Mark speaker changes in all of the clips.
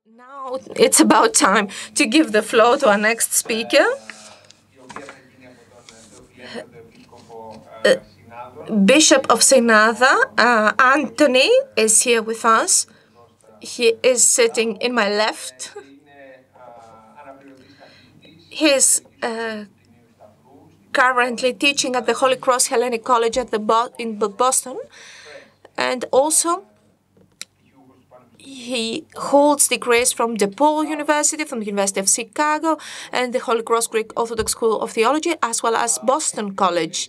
Speaker 1: Now it's about time to give the floor to our next speaker, Bishop of Synada. Antony is here with us. He is sitting in my left. He's currently teaching at the Holy Cross Hellenic College at in Boston, and also he holds degrees from DePaul University, from the University of Chicago, and the Holy Cross Greek Orthodox School of Theology, as well as Boston College.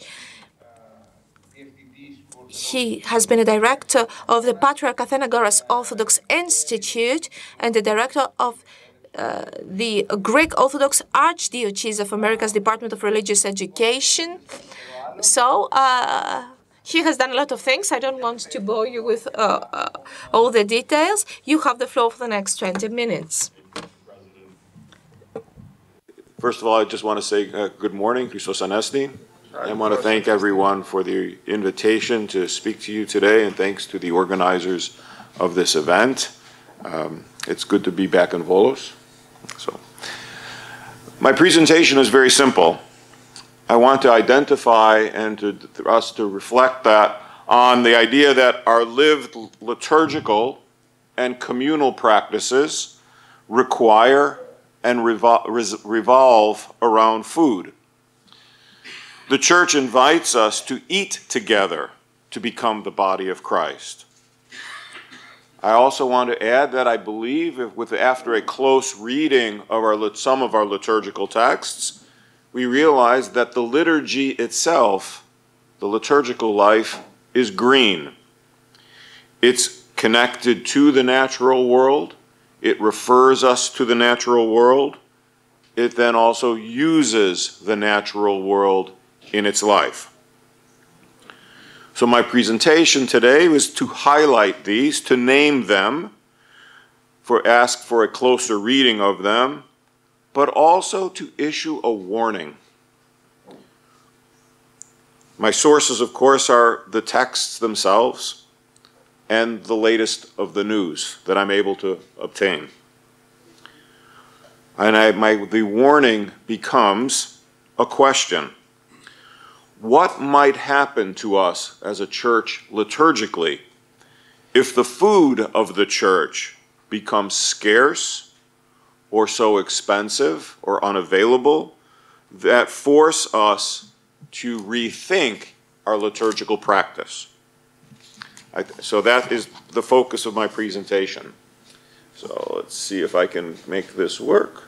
Speaker 1: He has been a director of the Patriarch Athenagoras Orthodox Institute and the director of the Greek Orthodox Archdiocese of America's Department of Religious Education. So, he has done a lot of things. I don't want to bore you with all the details. You have the floor for the next 20 minutes.
Speaker 2: First of all, I just want to say good morning, Christos Anesti. I want to thank everyone for the invitation to speak to you today, and thanks to the organizers of this event. It's good to be back in Volos. So, my presentation is very simple. I want to identify and for us to reflect that on the idea that our lived liturgical and communal practices require and revolve around food. The Church invites us to eat together to become the body of Christ. I also want to add that I believe after a close reading of some of our liturgical texts, we realize that the liturgy itself, the liturgical life, is green. It's connected to the natural world. It refers us to the natural world. It then also uses the natural world in its life. So my presentation today was to highlight these, to name them, ask for a closer reading of them, but also to issue a warning. My sources, of course, are the texts themselves and the latest of the news that I'm able to obtain. And the warning becomes a question. What might happen to us as a church liturgically if the food of the church becomes scarce or so expensive or unavailable that force us to rethink our liturgical practice? So that is the focus of my presentation. So let's see if I can make this work.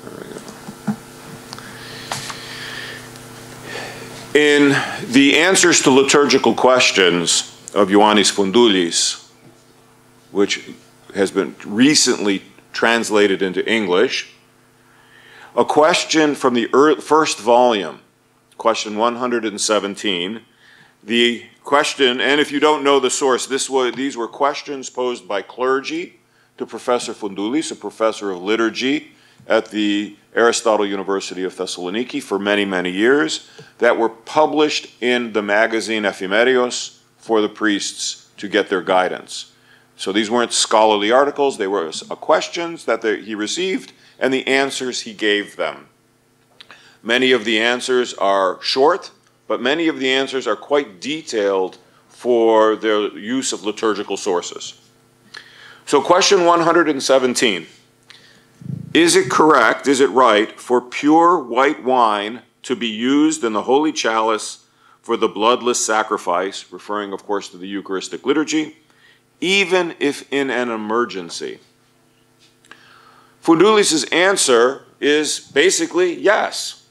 Speaker 2: There we go. In the answers to liturgical questions of Ioannis Foundoulis, which has been recently translated into English, a question from the first volume, question 117, the question, and if you don't know the source, these were questions posed by clergy to Professor Foundoulis, a professor of liturgy at the Aristotle University of Thessaloniki for many, many years, that were published in the magazine Ephemerios for the priests to get their guidance. So these weren't scholarly articles, they were questions that he received and the answers he gave them. Many of the answers are short, but many of the answers are quite detailed for their use of liturgical sources. So question 117. Is it correct, is it right, for pure white wine to be used in the holy chalice for the bloodless sacrifice, referring of course to the Eucharistic liturgy, even if in an emergency? Foundoulis' answer is basically yes.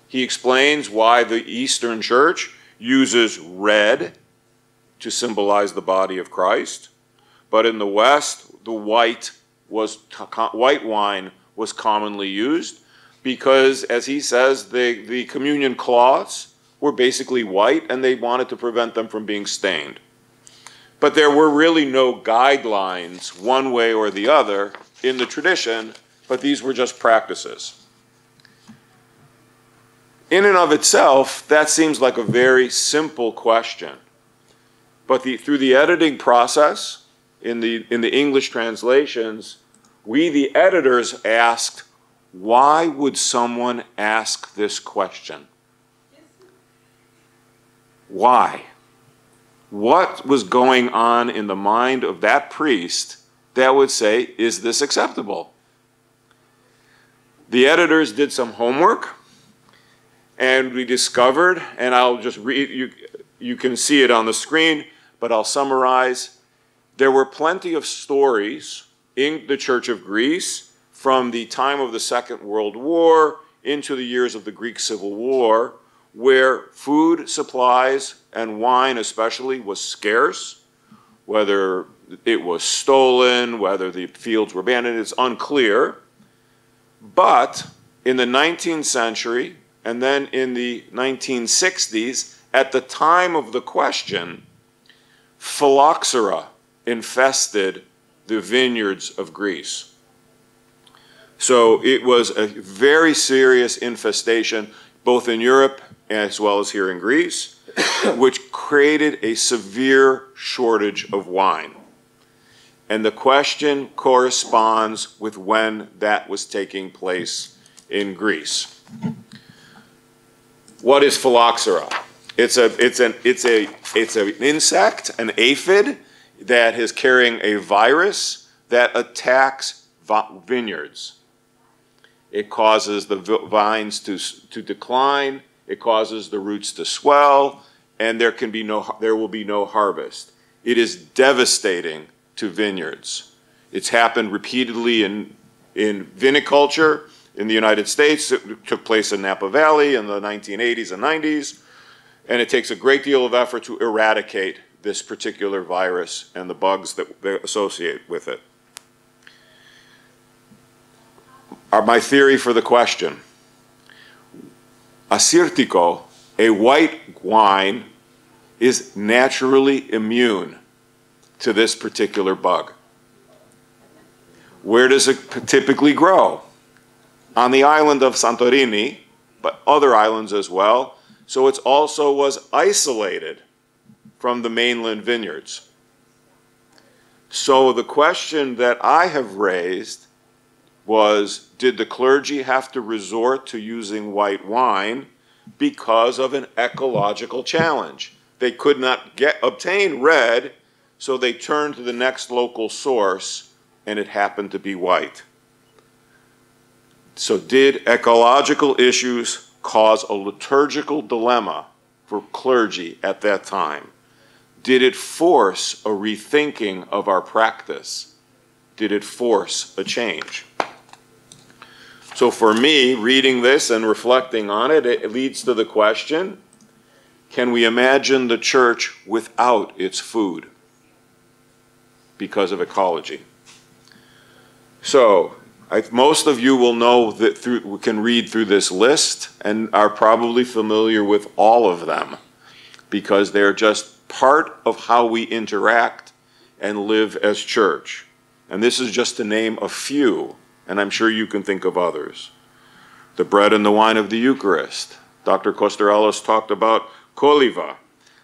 Speaker 2: He explains why the Eastern Church uses red to symbolize the body of Christ, but in the West, the white wine was commonly used because, as he says, the communion cloths were basically white and they wanted to prevent them from being stained. But there were really no guidelines one way or the other in the tradition, but these were just practices. In and of itself, that seems like a very simple question. But through the editing process, in the English translations, we, the editors, asked, why would someone ask this question? Why? What was going on in the mind of that priest that would say, is this acceptable? The editors did some homework, and we discovered, and I'll just read, you can see it on the screen, but I'll summarize. There were plenty of stories in the Church of Greece from the time of the Second World War into the years of the Greek Civil War, where food supplies and wine especially was scarce, whether it was stolen, whether the fields were abandoned, it's unclear. But in the 19th century, and then in the 1960s, at the time of the question, phylloxera infested the vineyards of Greece. So it was a very serious infestation, both in Europe as well as here in Greece, which created a severe shortage of wine. And the question corresponds with when that was taking place in Greece. What is phylloxera? It's an insect, an aphid, that is carrying a virus that attacks vineyards. It causes the vines to decline. It causes the roots to swell, and there will be no harvest. It is devastating to vineyards. It's happened repeatedly in viniculture in the United States. It took place in Napa Valley in the 1980s and 90s, and it takes a great deal of effort to eradicate this particular virus and the bugs that associate with it. My theory for the question: Assyrtiko, a white wine, is naturally immune to this particular bug. Where does it typically grow? On the island of Santorini, but other islands as well. So it also was isolated from the mainland vineyards. So the question that I have raised was, did the clergy have to resort to using white wine because of an ecological challenge? They could not obtain red, so they turned to the next local source, and it happened to be white. So did ecological issues cause a liturgical dilemma for clergy at that time? Did it force a rethinking of our practice? Did it force a change? So for me, reading this and reflecting on it, it leads to the question, can we imagine the church without its food because of ecology? So most of you will know that can read through this list and are probably familiar with all of them because they're just part of how we interact and live as church. And this is just to name a few, and I'm sure you can think of others. The bread and the wine of the Eucharist. Dr. Kosterelos talked about koliva.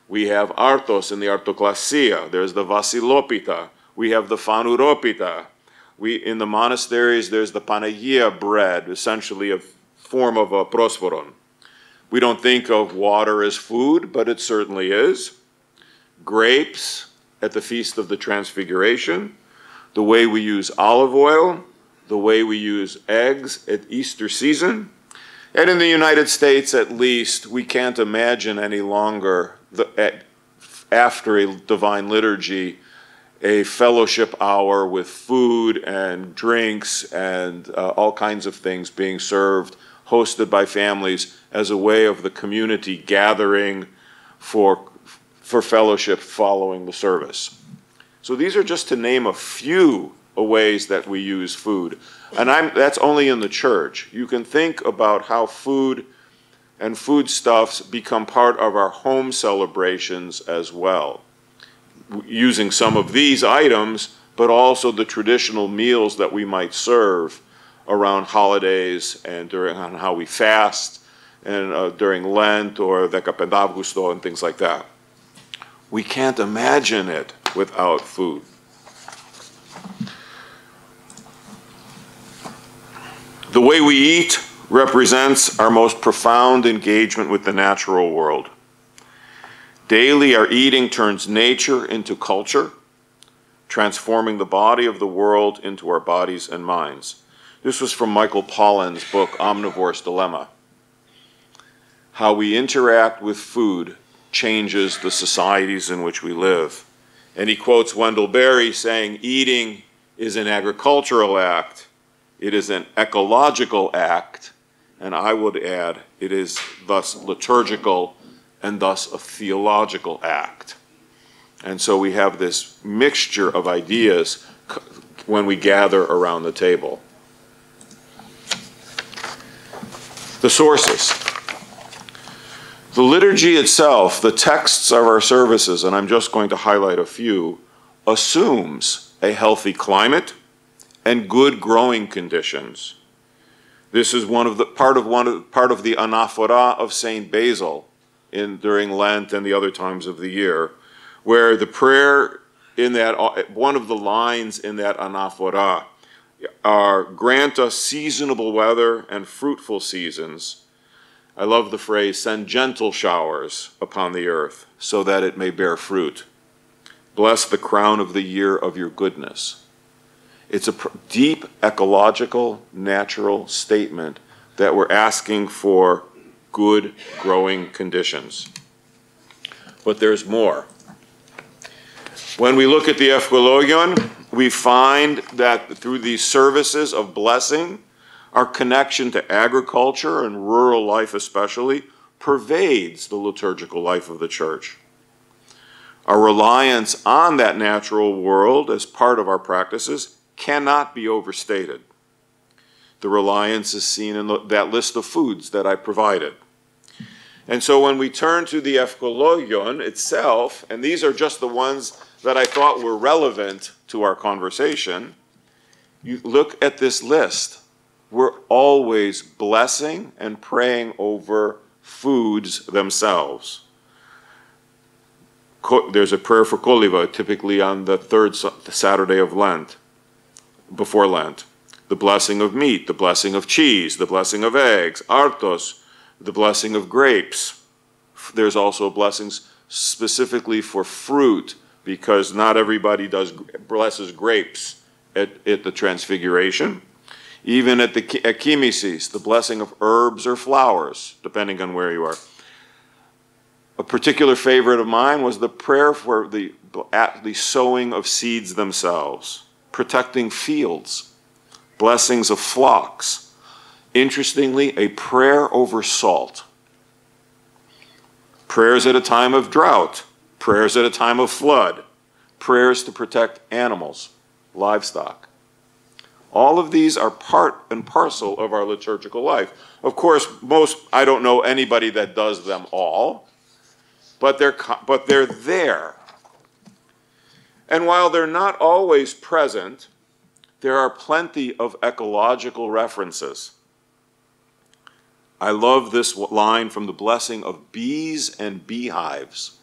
Speaker 2: We have artos in the artoklasia. There's the vasilopita. We have the fanouropita. In the monasteries, there's the panagia bread, essentially a form of a prosporon. We don't think of water as food, but it certainly is. Grapes at the Feast of the Transfiguration. The way we use olive oil. The way we use eggs at Easter season. And in the United States, at least, we can't imagine any longer, after a divine liturgy, a fellowship hour with food and drinks and all kinds of things being served, hosted by families as a way of the community gathering for fellowship following the service. So these are just to name a few ways that we use food. And that's only in the church. You can think about how food and foodstuffs become part of our home celebrations as well, using some of these items, but also the traditional meals that we might serve around holidays and on how we fast and during Lent or Vecapentavgusto and things like that. We can't imagine it without food. The way we eat represents our most profound engagement with the natural world. Daily, our eating turns nature into culture, transforming the body of the world into our bodies and minds. This was from Michael Pollan's book, Omnivore's Dilemma. How we interact with food changes the societies in which we live. And he quotes Wendell Berry saying, eating is an agricultural act, it is an ecological act, and I would add, it is thus liturgical and thus a theological act. And so we have this mixture of ideas when we gather around the table. The sources. The liturgy itself, the texts of our services, and I'm just going to highlight a few, assumes a healthy climate and good growing conditions. This is part of the anaphora of Saint Basil during Lent and the other times of the year, where the prayer in that, one of the lines in that anaphora are, grant us seasonable weather and fruitful seasons. I love the phrase, send gentle showers upon the earth so that it may bear fruit. Bless the crown of the year of your goodness. It's a deep ecological, natural statement that we're asking for good growing conditions. But there's more. When we look at the Euchologion, we find that through these services of blessing, our connection to agriculture and rural life especially pervades the liturgical life of the church. Our reliance on that natural world as part of our practices cannot be overstated. The reliance is seen in that list of foods that I provided. And so when we turn to the Euchologion itself, and these are just the ones that I thought were relevant to our conversation, you look at this list. We're always blessing and praying over foods themselves. There's a prayer for Koliva, typically on the third Saturday of Lent, before Lent. The blessing of meat, the blessing of cheese, the blessing of eggs, artos, the blessing of grapes. There's also blessings specifically for fruit, because not everybody blesses grapes at the Transfiguration. Even at Chimesis, the blessing of herbs or flowers, depending on where you are. A particular favorite of mine was the prayer for the sowing of seeds themselves, protecting fields, blessings of flocks. Interestingly, a prayer over salt. Prayers at a time of drought, prayers at a time of flood, prayers to protect animals, livestock. All of these are part and parcel of our liturgical life. Of course, I don't know anybody that does them all, but they're there. And while they're not always present, there are plenty of ecological references. I love this line from the blessing of bees and beehives.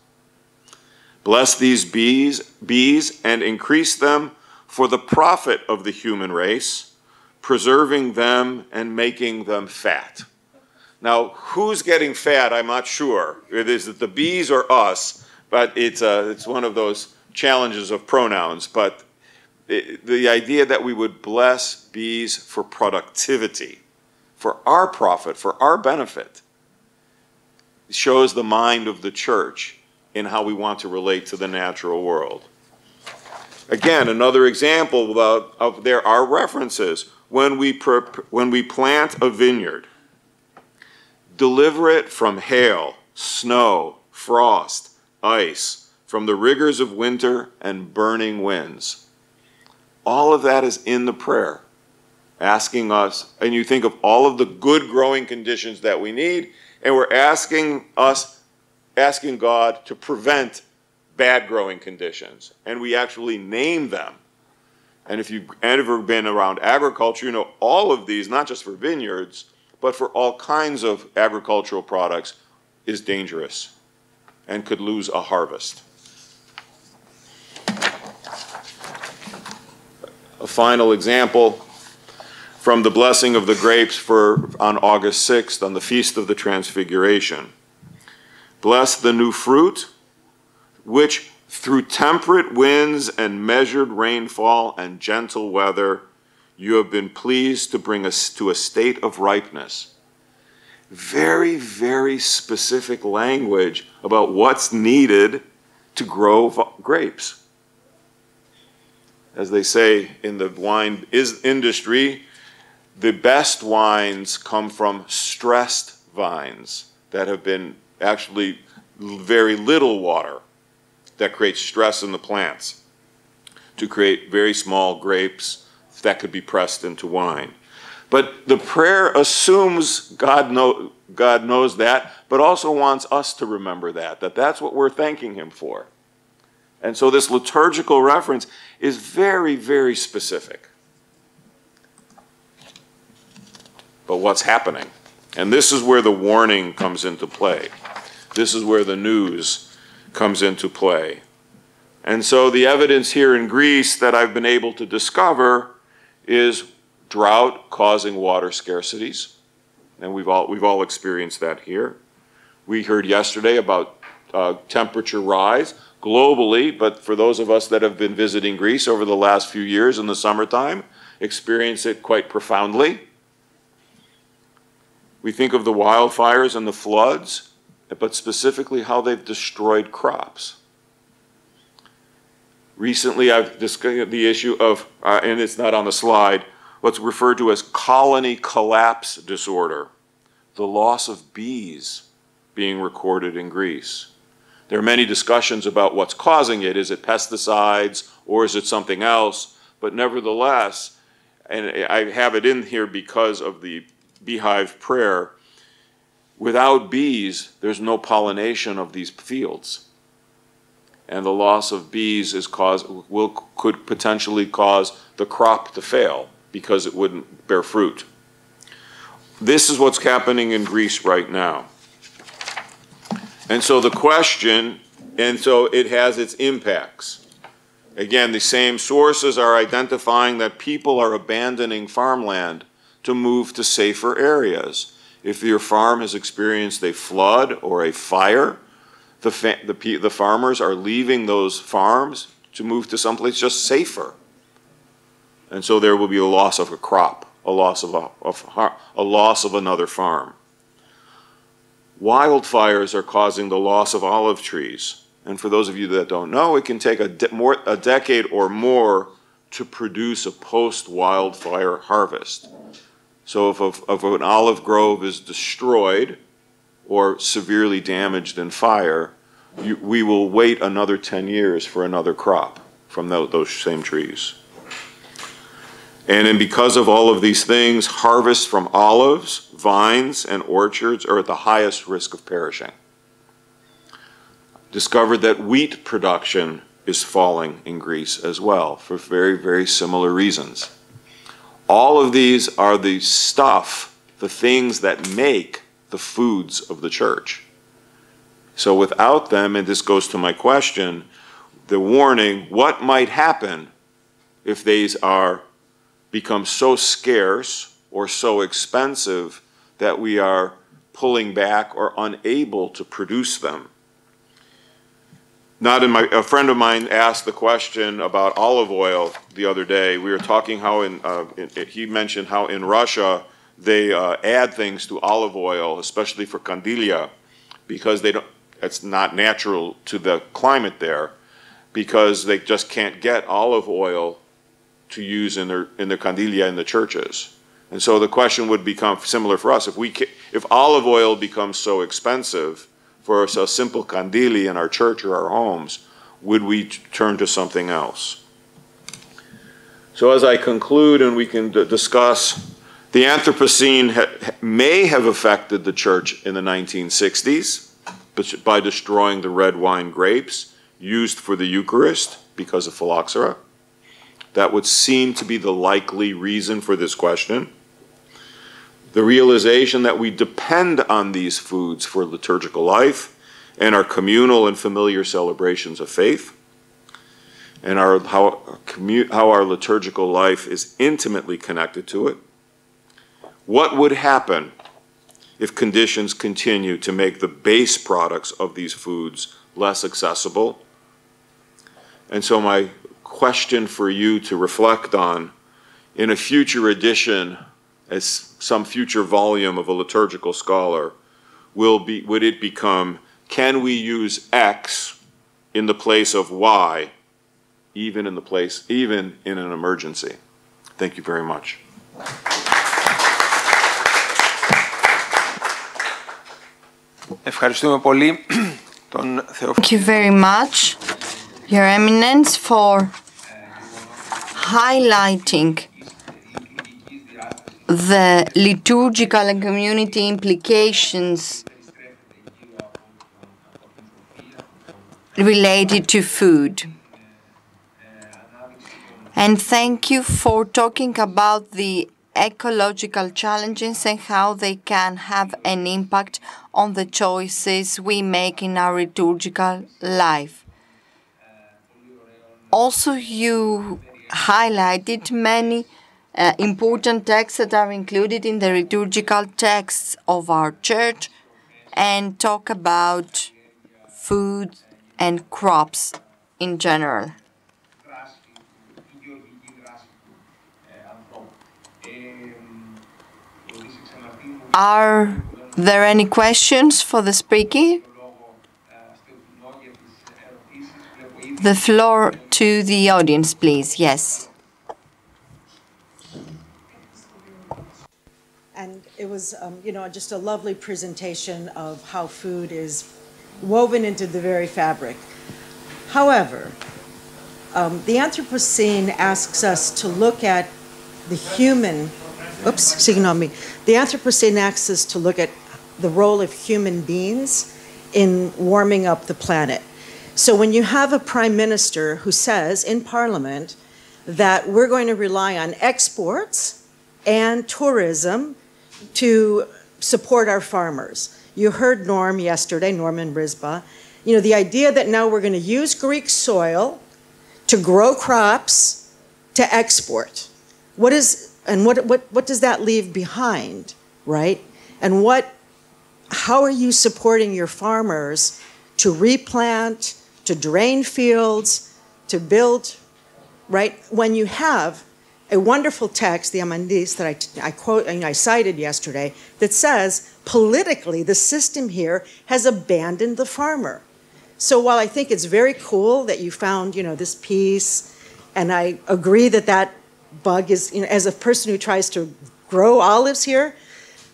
Speaker 2: Bless these bees and increase them for the profit of the human race, preserving them and making them fat. Now, who's getting fat, I'm not sure. It is the bees or us, but it's one of those challenges of pronouns. But the idea that we would bless bees for productivity, for our profit, for our benefit, shows the mind of the church in how we want to relate to the natural world. Again, another example of there are references. When we plant a vineyard, deliver it from hail, snow, frost, ice, from the rigors of winter and burning winds. All of that is in the prayer, asking us, and you think of all of the good growing conditions that we need, and we're asking God to prevent bad growing conditions, and we actually name them. And if you've ever been around agriculture, you know all of these, not just for vineyards, but for all kinds of agricultural products, is dangerous and could lose a harvest. a final example from the blessing of the grapes on August 6th on the Feast of the Transfiguration. Bless the new fruit, which through temperate winds and measured rainfall and gentle weather, you have been pleased to bring us to a state of ripeness. Very, very specific language about what's needed to grow grapes. As they say in the wine industry, the best wines come from stressed vines that have been actually very little water that creates stress in the plants to create very small grapes that could be pressed into wine. But the prayer assumes God knows that, but also wants us to remember that that's what we're thanking him for. And so this liturgical reference is very, very specific. But what's happening? And this is where the warning comes into play. This is where the news comes into play. And so the evidence here in Greece that I've been able to discover is drought causing water scarcities. And we've all experienced that here. We heard yesterday about temperature rise globally, but for those of us that have been visiting Greece over the last few years in the summertime, experience it quite profoundly. We think of the wildfires and the floods, but specifically how they've destroyed crops. Recently, I've discussed the issue of, and it's not on the slide, what's referred to as colony collapse disorder, the loss of bees being recorded in Greece. There are many discussions about what's causing it. Is it pesticides or is it something else? But nevertheless, and I have it in here because of the beehive prayer, without bees, there's no pollination of these fields. And the loss of bees could potentially cause the crop to fail because it wouldn't bear fruit. This is what's happening in Greece right now. And so the question, and so it has its impacts. Again, the same sources are identifying that people are abandoning farmland to move to safer areas. If your farm has experienced a flood or a fire, the farmers are leaving those farms to move to someplace just safer. And so there will be a loss of a crop, a loss of another farm. Wildfires are causing the loss of olive trees. And for those of you that don't know, it can take a decade or more to produce a post-wildfire harvest. So if an olive grove is destroyed or severely damaged in fire, we will wait another 10 years for another crop from those same trees. And then because of all of these things, harvests from olives, vines, and orchards are at the highest risk of perishing. Discovered that wheat production is falling in Greece as well for very, very similar reasons. All of these are the things that make the foods of the church. So without them, and this goes to my question, the warning, what might happen if these become so scarce or so expensive that we are pulling back or unable to produce them? A friend of mine asked the question about olive oil the other day. We were talking how he mentioned how in Russia they add things to olive oil, especially for candilia, because it's not natural to the climate there, because they just can't get olive oil to use in their candilia in the churches. And so the question would become similar for us. If olive oil becomes so expensive for a simple candili in our church or our homes, would we turn to something else? So as I conclude and we can discuss, the Anthropocene may have affected the church in the 1960s by destroying the red wine grapes used for the Eucharist because of phylloxera. That would seem to be the likely reason for this question. The realization that we depend on these foods for liturgical life and our communal and familiar celebrations of faith. and how our liturgical life is intimately connected to it. What would happen if conditions continue to make the base products of these foods less accessible? And so my question for you to reflect on in a future edition, as some future volume of a liturgical scholar, would it become, can we use X in the place of Y, even in an emergency? Thank you very much.
Speaker 3: Thank you very much, Your Eminence, for highlighting the liturgical and community implications related to food. And thank you for talking about the ecological challenges and how they can have an impact on the choices we make in our liturgical life. Also, you highlighted many important texts that are included in the liturgical texts of our church and talk about food and crops in general. Are there any questions for the speaker? The floor to the audience, please. Yes.
Speaker 4: And it was, just a lovely presentation of how food is woven into the very fabric. However, the Anthropocene asks us to look at the human. The Anthropocene asks us to look at the role of human beings in warming up the planet. So when you have a prime minister who says in Parliament that we're going to rely on exports and tourism to support our farmers. You heard Norman Brisba, the idea that now we're going to use Greek soil to grow crops to export. What does that leave behind, right? And how are you supporting your farmers to replant, to drain fields, to build, right? When you have a wonderful text, the Amandis, that I quote and I cited yesterday, that says politically the system here has abandoned the farmer. So while I think it's very cool that you found this piece, and I agree that bug is, as a person who tries to grow olives here,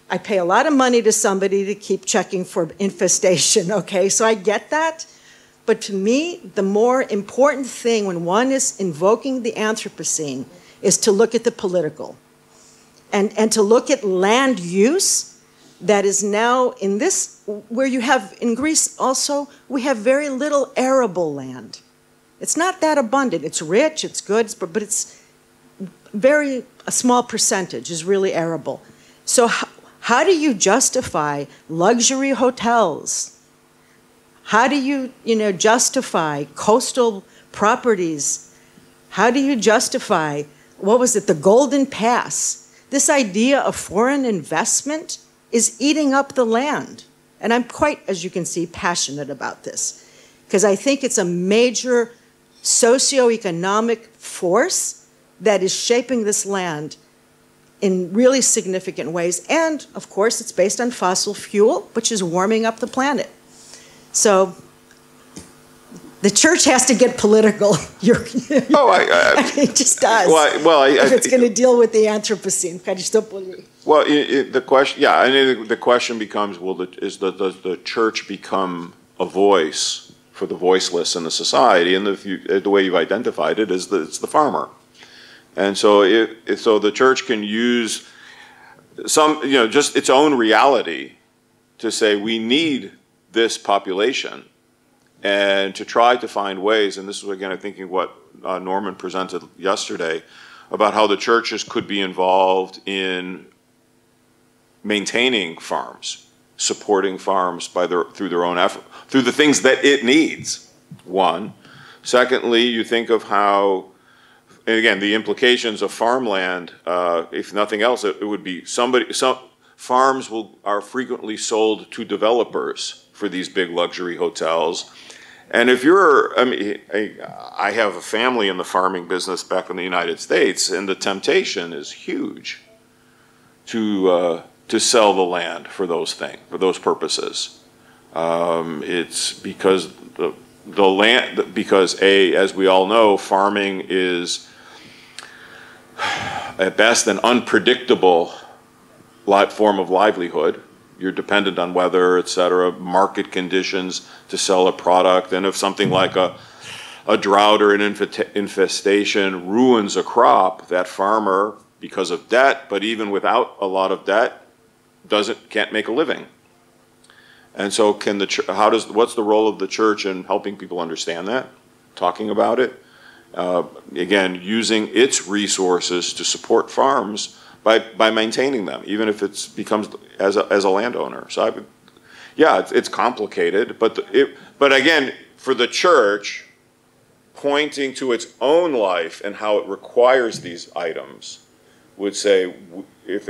Speaker 4: I pay a lot of money to somebody to keep checking for infestation, okay? So I get that. But to me, the more important thing when one is invoking the Anthropocene is to look at the political and to look at land use that is now in this, where you have, in Greece also, we have very little arable land. It's not that abundant. It's rich, it's good, but it's a small percentage is really arable. So how do you justify luxury hotels? How do you, justify coastal properties? How do you justify, the Golden Pass? This idea of foreign investment is eating up the land. And I'm quite, as you can see, passionate about this, because I think it's a major socioeconomic force that is shaping this land in really significant ways. And, of course, it's based on fossil fuel, which is warming up the planet. So the church has to get political. It just does. If it's going to deal with the Anthropocene.
Speaker 2: Well, the question, the question becomes: does the church become a voice for the voiceless in the society? And the way you've identified it is that it's the farmer. And so, so the church can use just its own reality to say we need this population, and to try to find ways. And this is again, I'm thinking what Norman presented yesterday about how the churches could be involved in maintaining farms, supporting farms through their own effort, through the things that it needs. One. Secondly, you think of how, and again, the implications of farmland, if nothing else, it would be some farms are frequently sold to developers for these big luxury hotels. And if you're, I mean, I have a family in the farming business back in the United States, and the temptation is huge to sell the land for those things, for those purposes. It's because the land, because as we all know, farming is at best an unpredictable form of livelihood. You're dependent on weather, et cetera, market conditions to sell a product. And if something like a drought or an infestation ruins a crop, that farmer, because of debt, but even without a lot of debt, can't make a living. And so what's the role of the church in helping people understand that, talking about it? Again, using its resources to support farms by maintaining them, even if it becomes as a landowner. So it's complicated, but again, for the church, pointing to its own life and how it requires these items, would say, if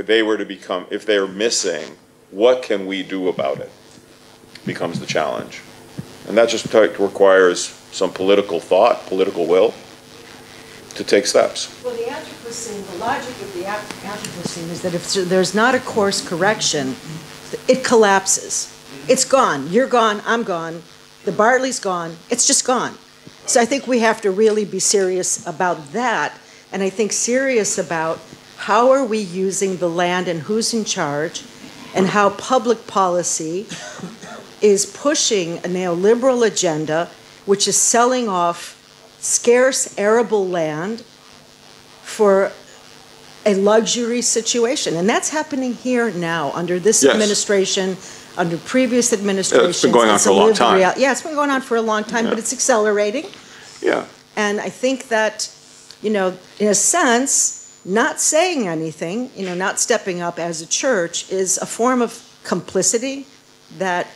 Speaker 2: they're missing, what can we do about it? Becomes the challenge, and that just requires some political thought, political will, to take steps.
Speaker 4: Well, the Anthropocene, the logic of the Anthropocene is that if there's not a course correction, it collapses. It's gone. You're gone. I'm gone. The barley's gone. It's just gone. So I think we have to really be serious about that, and I think serious about how are we using the land and who's in charge, and how public policy is pushing a neoliberal agenda which is selling off scarce arable land for a luxury situation. And that's happening here now under this administration, under previous administrations.
Speaker 2: It's been going on for a long time.
Speaker 4: It's been going on for a long time, but it's accelerating.
Speaker 2: Yeah.
Speaker 4: And I think that, in a sense, not saying anything, not stepping up as a church is a form of complicity that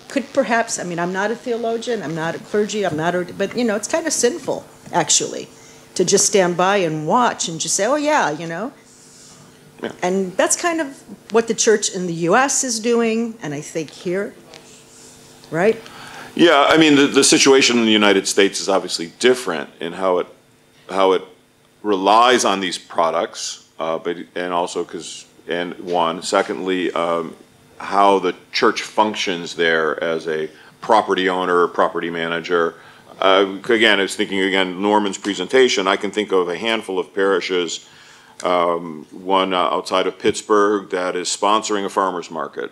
Speaker 4: could perhaps, I'm not a theologian, I'm not a clergy, but it's kind of sinful, actually, to just stand by and watch and just say, oh yeah. And that's kind of what the church in the U.S. is doing, and I think here, right?
Speaker 2: Yeah, the situation in the United States is obviously different in how it relies on these products, secondly, how the church functions there as a property owner or property manager. Again, I was thinking, Norman's presentation, I can think of a handful of parishes, one outside of Pittsburgh that is sponsoring a farmer's market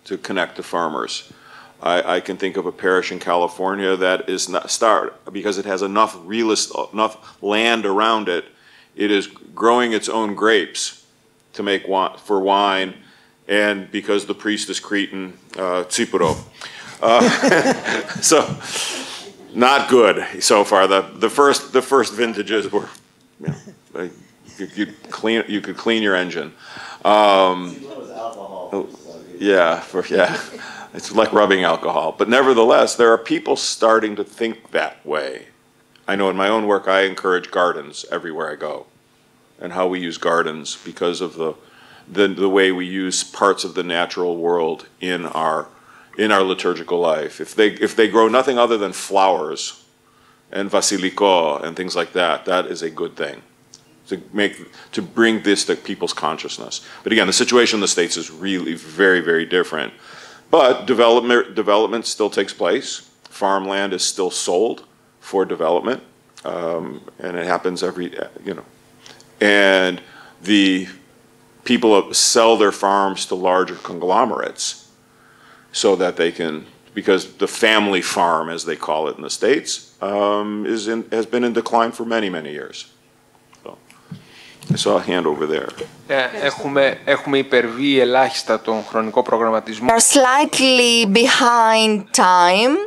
Speaker 2: to connect to farmers. I can think of a parish in California that is because it has enough land around it, it is growing its own grapes to make for wine, and because the priest is Cretan, Tsipuro. So not good so far. The first vintages were, you could clean your engine. It's like rubbing alcohol. But nevertheless, there are people starting to think that way. I know in my own work, I encourage gardens everywhere I go, and how we use gardens because of the way we use parts of the natural world in our liturgical life. If they grow nothing other than flowers and vasiliko and things like that, that is a good thing to bring this to people's consciousness. But again, the situation in the States is really very, very different. But development still takes place. Farmland is still sold for development, and it happens and the people sell their farms to larger conglomerates so that they can, because the family farm, as they call it in the States, has been in decline for many, many years. So, I saw a hand over there.
Speaker 5: Έχουμε υπερβεί ελάχιστα τον χρονικό προγραμματισμό.
Speaker 3: We are slightly behind time,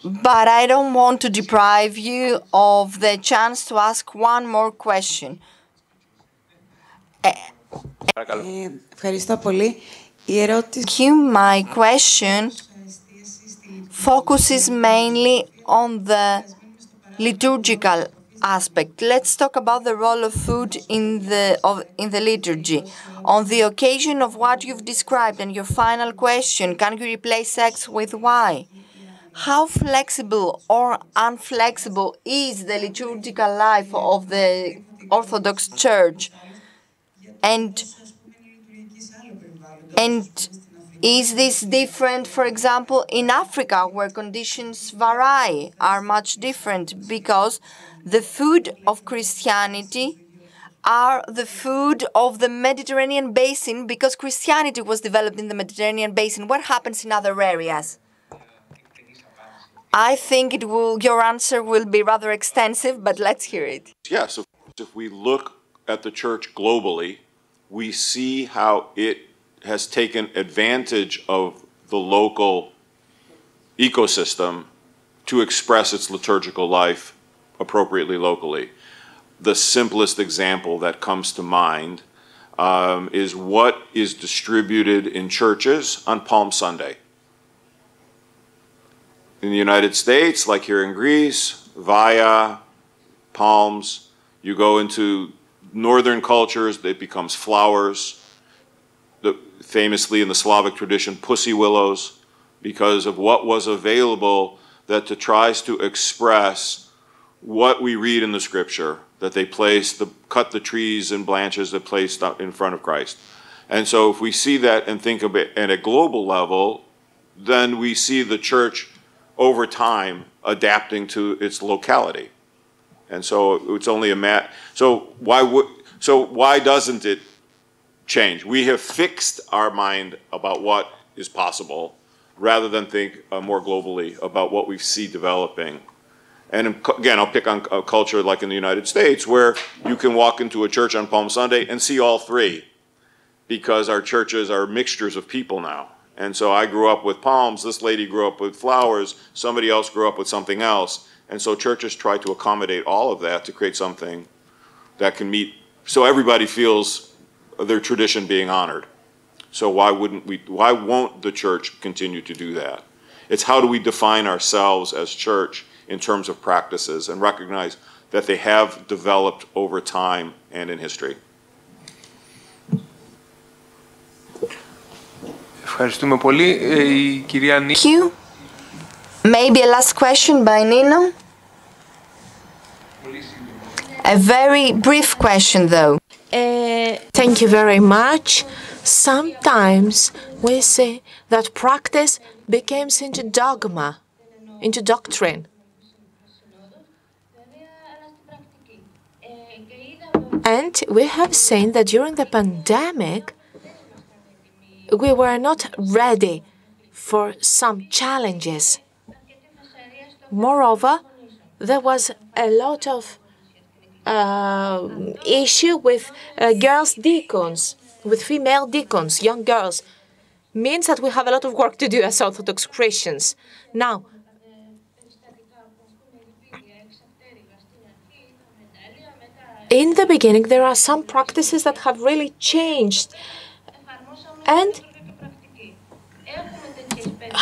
Speaker 3: but I don't want to deprive you of the chance to ask one more question.
Speaker 6: Ευχαριστώ πολύ. Η ερώτηση...
Speaker 3: My question focuses mainly on the liturgical aspect. Let's talk about the role of food in the liturgy. On the occasion of what you've described and your final question, can you replace sex with why? How flexible or unflexible is the liturgical life of the Orthodox Church? And is this different, for example, in Africa, where conditions vary, are much different, because the food of Christianity are the food of the Mediterranean basin, because Christianity was developed in the Mediterranean basin. What happens in other areas? I think your answer will be rather extensive, but let's hear it.
Speaker 2: Yes, if we look at the church globally, we see how it has taken advantage of the local ecosystem to express its liturgical life appropriately locally. The simplest example that comes to mind is what is distributed in churches on Palm Sunday. In the United States, like here in Greece, Via, palms. You go into northern cultures, it becomes flowers. Famously in the Slavic tradition, pussy willows, because of what was available that tries to express what we read in the scripture, that they cut the trees and branches that placed in front of Christ. And so if we see that and think of it at a global level, then we see the church over time adapting to its locality. And so it's only so why doesn't it change? We have fixed our mind about what is possible rather than think more globally about what we see developing. And again, I'll pick on a culture like in the United States where you can walk into a church on Palm Sunday and see all three, because our churches are mixtures of people now. And so I grew up with palms, this lady grew up with flowers, somebody else grew up with something else. And so churches try to accommodate all of that to create something that can meet, so everybody feels their tradition being honored. So why won't the church continue to do that? It's how do we define ourselves as church in terms of practices and recognize that they have developed over time and in history.
Speaker 5: Ευχαριστούμε πολύ. Η κυρία Νίνα.
Speaker 3: Thank you. Maybe a last question by Nino. A very brief question, though.
Speaker 1: Thank you very much. Sometimes we say that practice becomes into dogma, into doctrine. And we have seen that during the pandemic, we were not ready for some challenges. Moreover, there was a lot of issue with girls deacons, with female deacons, young girls. Means that we have a lot of work to do as Orthodox Christians. Now, in the beginning, there are some practices that have really changed and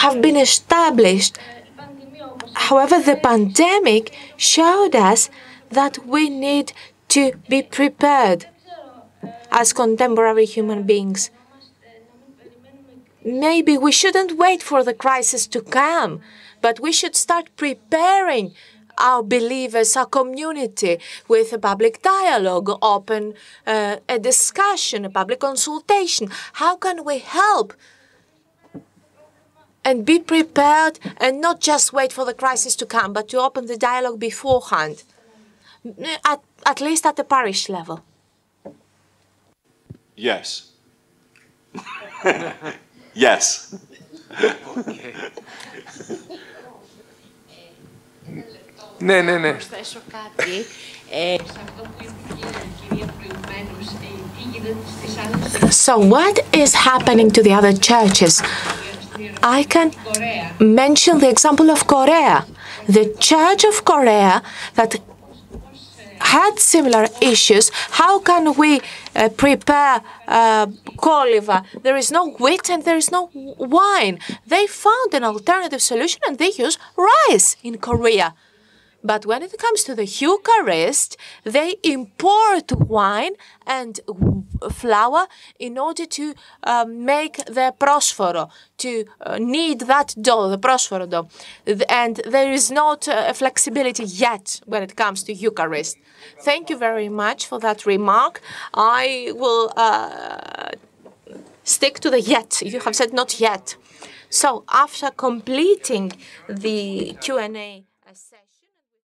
Speaker 1: have been established. However, the pandemic showed us that we need to be prepared as contemporary human beings. Maybe we shouldn't wait for the crisis to come, but we should start preparing our believers, our community, with a public dialogue, open a discussion, a public consultation. How can we help and be prepared and not just wait for the crisis to come, but to open the dialogue beforehand, at least at the parish level?
Speaker 2: Yes. Yes.
Speaker 5: Okay. Ναι, ναι, ναι.
Speaker 7: Προσθέσω κάτι σε αυτό που είπε η κυρία προηγουμένως, τι γίνεται στις άλλες.
Speaker 1: So what is happening to the other churches? I can mention the example of Korea. The Church of Korea that had similar issues. How can we prepare koliva? There is no wheat and there is no wine. They found an alternative solution and they use rice in Korea. But when it comes to the Eucharist, they import wine and flour in order to make the prosphoro, to knead that dough, the prosphoro dough. And there is not a flexibility yet when it comes to Eucharist. Thank you very much for that remark. I will stick to the yet. You have said not yet. So after completing the Q&A